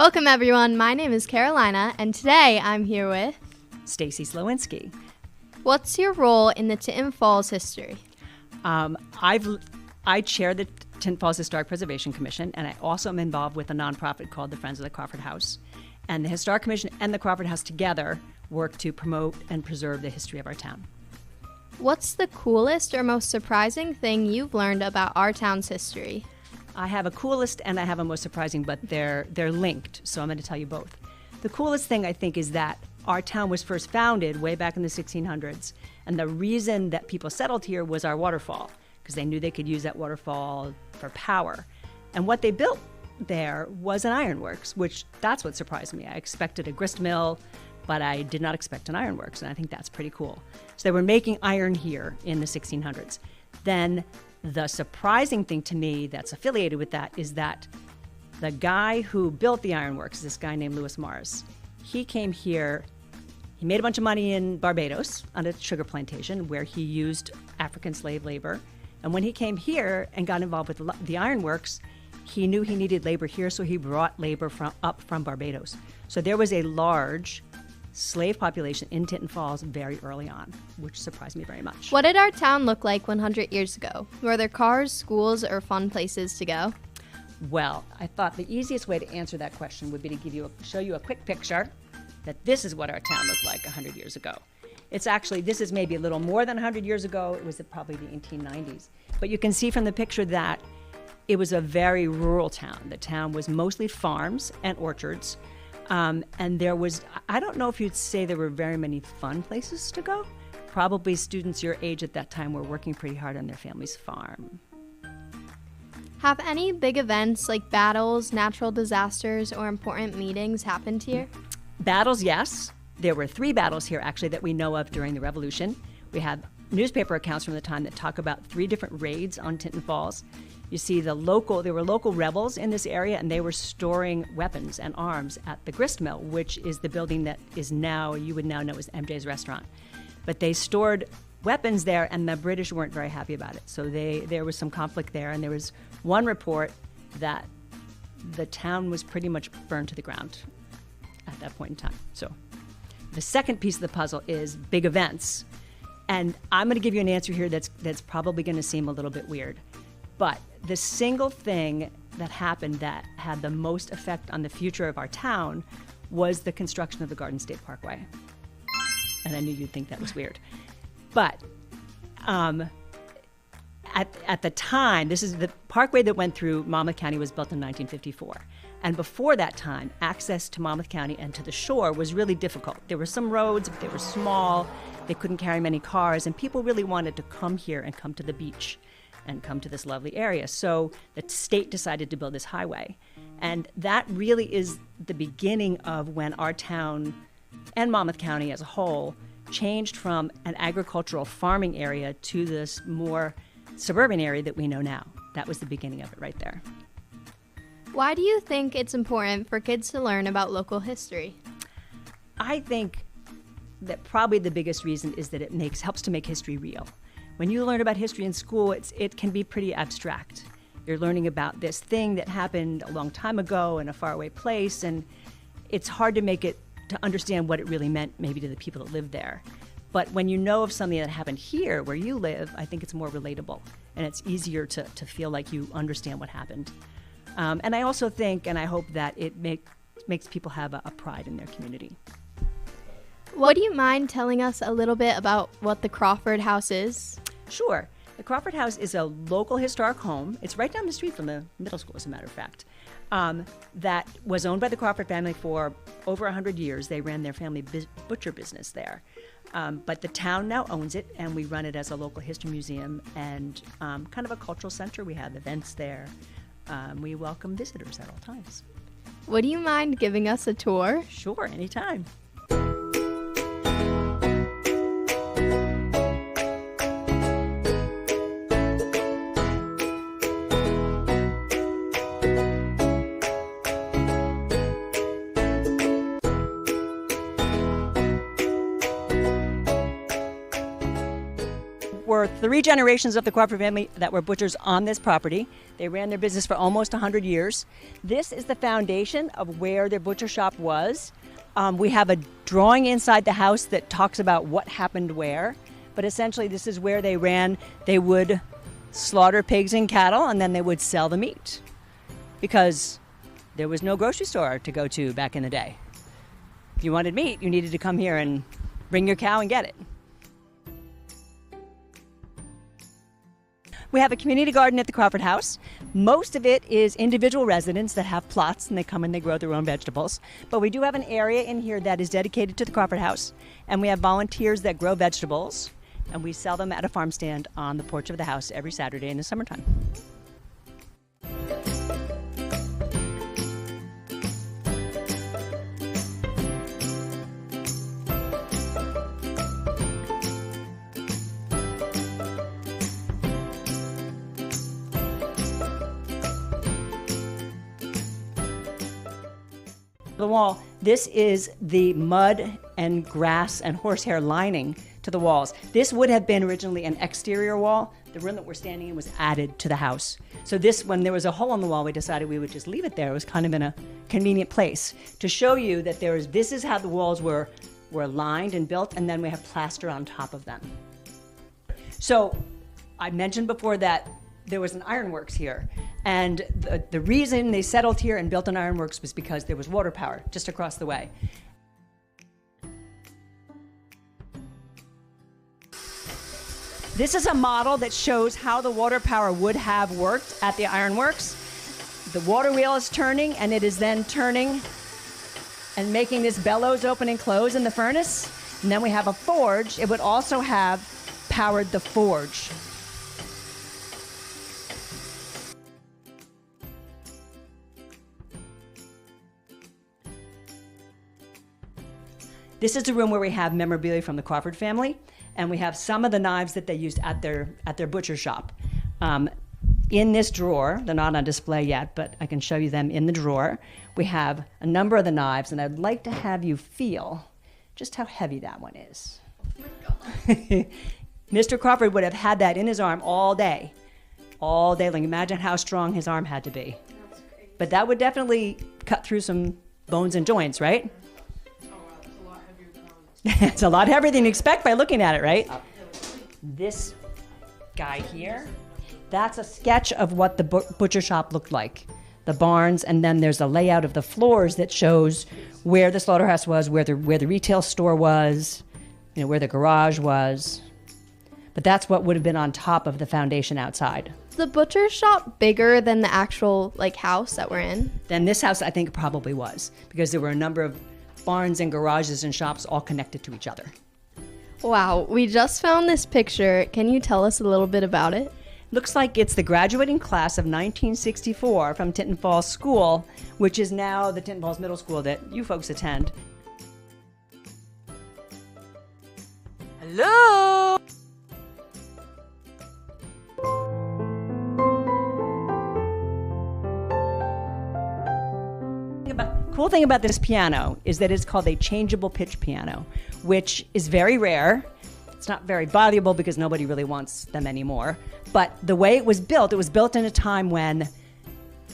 Welcome everyone, my name is Carolina and today I'm here with Stacy Slowinski. What's your role in the Tinton Falls history? I chair the Tinton Falls Historic Preservation Commission, and I also am involved with a nonprofit called the Friends of the Crawford House. And the Historic Commission and the Crawford House together work to promote and preserve the history of our town. What's the coolest or most surprising thing you've learned about our town's history? I have a coolest and I have a most surprising, but they're linked, so I'm going to tell you both. The coolest thing, I think, is that our town was first founded way back in the 1600s, and the reason that people settled here was our waterfall, because they knew they could use that waterfall for power. And what they built there was an ironworks, which that's what surprised me. I expected a grist mill, but I did not expect an ironworks, and I think that's pretty cool. So they were making iron here in the 1600s. Then the surprising thing to me that's affiliated with that is that the guy who built the ironworks, this guy named Lewis Morris, he came here, he made a bunch of money in Barbados on a sugar plantation where he used African slave labor. And when he came here and got involved with the ironworks, he knew he needed labor here, so he brought labor up from Barbados. So there was a large slave population in Tinton Falls very early on, which surprised me very much. What did our town look like 100 years ago? Were there cars, schools, or fun places to go? Well, I thought the easiest way to answer that question would be to show you a quick picture that this is what our town looked like 100 years ago. It's actually, this is maybe a little more than 100 years ago. It was probably the 1890s. But you can see from the picture that it was a very rural town. The town was mostly farms and orchards. And there was, I don't know if you'd say there were very many fun places to go. Probably students your age at that time were working pretty hard on their family's farm. Have any big events like battles, natural disasters, or important meetings happened here? Battles, yes. There were 3 battles here, actually, that we know of during the Revolution. We have newspaper accounts from the time that talk about 3 different raids on Tinton Falls. You see there were local rebels in this area, and they were storing weapons and arms at the grist mill, which is the building that is now, you would now know as MJ's Restaurant. But they stored weapons there, and the British weren't very happy about it. So there was some conflict there, and there was one report that the town was pretty much burned to the ground at that point in time. So the second piece of the puzzle is big events. And I'm going to give you an answer here that's probably going to seem a little bit weird. But the single thing that happened that had the most effect on the future of our town was the construction of the Garden State Parkway. And I knew you'd think that was weird. But at the time, this is the parkway that went through Monmouth County was built in 1954. And before that time, access to Monmouth County and to the shore was really difficult. There were some roads, but they were small. They couldn't carry many cars, and people really wanted to come here and come to the beach and come to this lovely area. So the state decided to build this highway. And that really is the beginning of when our town and Monmouth County as a whole changed from an agricultural farming area to this more suburban area that we know now. That was the beginning of it right there. Why do you think it's important for kids to learn about local history? I think that probably the biggest reason is that it helps to make history real. When you learn about history in school, it can be pretty abstract. You're learning about this thing that happened a long time ago in a faraway place, and it's hard to understand what it really meant maybe to the people that lived there. But when you know of something that happened here where you live, I think it's more relatable, and it's easier to feel like you understand what happened. And I also think, and I hope that it makes people have a pride in their community. Would you mind telling us a little bit about what the Crawford House is? Sure. The Crawford House is a local historic home. It's right down the street from the middle school, as a matter of fact, that was owned by the Crawford family for over 100 years. They ran their family butcher business there. But the town now owns it, and we run it as a local history museum and kind of a cultural center. We have events there. We welcome visitors at all times. Would you mind giving us a tour? Sure, anytime. were 3 generations of the Crawford family that were butchers on this property. They ran their business for almost 100 years. This is the foundation of where their butcher shop was. We have a drawing inside the house that talks about what happened where, but essentially this is where they ran. They would slaughter pigs and cattle, and then they would sell the meat because there was no grocery store to go to back in the day. If you wanted meat, you needed to come here and bring your cow and get it. We have a community garden at the Crawford house. Most of it is individual residents that have plots and they come and they grow their own vegetables. But we do have an area in here that is dedicated to the Crawford house. And we have volunteers that grow vegetables. And we sell them at a farm stand on the porch of the house every Saturday in the summertime. The wall, this is the mud and grass and horsehair lining to the walls. This would have been originally an exterior wall. The room that we're standing in was added to the house. So this, when there was a hole in the wall, we decided we would just leave it there. It was kind of in a convenient place to show you that this is how the walls were lined and built, and then we have plaster on top of them. So I mentioned before that there was an ironworks here. And the reason they settled here and built an ironworks was because there was water power just across the way. This is a model that shows how the water power would have worked at the ironworks. The water wheel is turning, and it is then turning and making this bellows open and close in the furnace. And then we have a forge. It would also have powered the forge. This is a room where we have memorabilia from the Crawford family, and we have some of the knives that they used at their butcher shop. In this drawer, they're not on display yet, but I can show you them in the drawer. We have a number of the knives, and I'd like to have you feel just how heavy that one is. Oh my God. Mr. Crawford would have had that in his arm all day long. Imagine how strong his arm had to be. But that would definitely cut through some bones and joints, right? It's a lot heavier than you expect by looking at it, right? This guy here, that's a sketch of what the butcher shop looked like. The barns, and then there's a layout of the floors that shows where the slaughterhouse was, where the retail store was, where the garage was. But that's what would have been on top of the foundation outside. The butcher shop bigger than the actual house that we're in? Then this house, I think, probably was, because there were a number of barns and garages and shops all connected to each other. Wow, we just found this picture. Can you tell us a little bit about it? Looks like it's the graduating class of 1964 from Tinton Falls School, which is now the Tinton Falls Middle School that you folks attend. Hello! Cool thing about this piano is that it's called a changeable pitch piano, which is very rare. It's not very valuable because nobody really wants them anymore. But the way it was built in a time when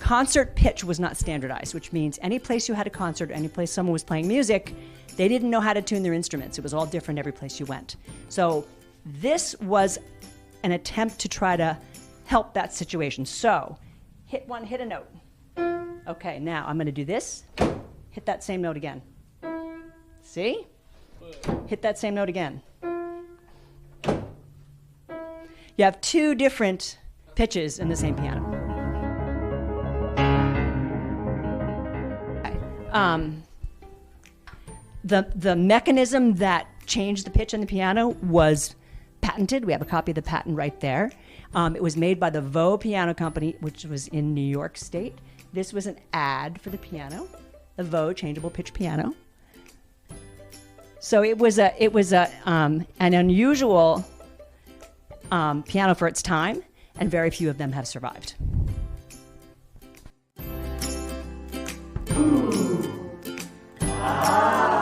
concert pitch was not standardized, which means any place you had a concert, any place someone was playing music, they didn't know how to tune their instruments. It was all different every place you went. So this was an attempt to try to help that situation. So hit a note. Okay, now I'm going to do this. Hit that same note again. See? Hit that same note again. You have 2 different pitches in the same piano. Okay. The mechanism that changed the pitch in the piano was patented. We have a copy of the patent right there. It was made by the Vaux Piano Company, which was in New York State. This was an ad for the piano, the Vaux changeable pitch piano. So it was an unusual piano for its time, and very few of them have survived. Ooh. Ah.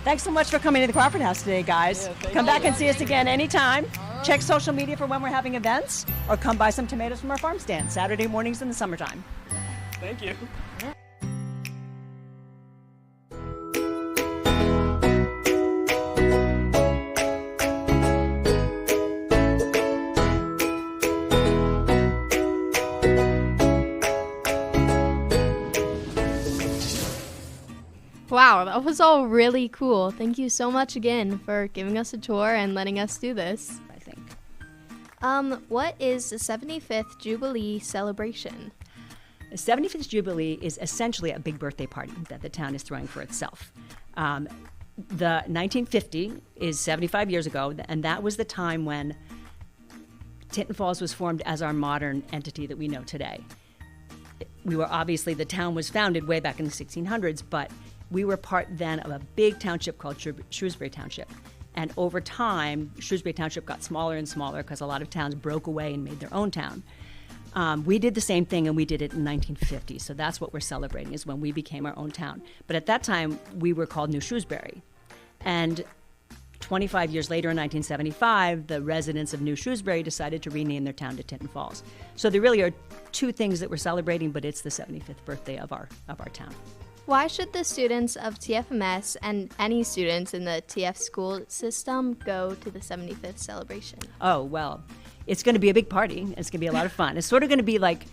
Thanks so much for coming to the Crawford House today, guys. Come back and see us again anytime. Check social media for when we're having events, or come buy some tomatoes from our farm stand Saturday mornings in the summertime. Thank you. Wow, that was all really cool. Thank you so much again for giving us a tour and letting us do this. I think. What is the 75th Jubilee Celebration? The 75th Jubilee is essentially a big birthday party that the town is throwing for itself. The 1950 is 75 years ago, and that was the time when Tinton Falls was formed as our modern entity that we know today. We were obviously, the town was founded way back in the 1600s, but we were part then of a big township called Shrewsbury Township. And over time, Shrewsbury Township got smaller and smaller because a lot of towns broke away and made their own town. We did the same thing, and we did it in 1950. So that's what we're celebrating, is when we became our own town. But at that time, we were called New Shrewsbury. And 25 years later, in 1975, the residents of New Shrewsbury decided to rename their town to Tinton Falls. So there really are two things that we're celebrating, but it's the 75th birthday of our town. Why should the students of TFMS and any students in the TF school system go to the 75th celebration? Oh, well, it's going to be a big party. It's going to be a lot of fun. It's sort of going to be like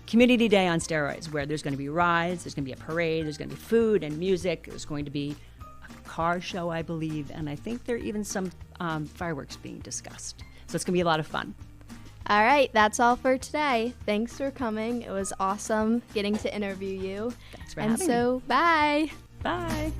Community Day on steroids, where there's going to be rides, there's going to be a parade, there's going to be food and music, there's going to be a car show, I believe, and I think there are even some fireworks being discussed. So it's going to be a lot of fun. All right, that's all for today. Thanks for coming. It was awesome getting to interview you. Thanks for having me. bye. Bye.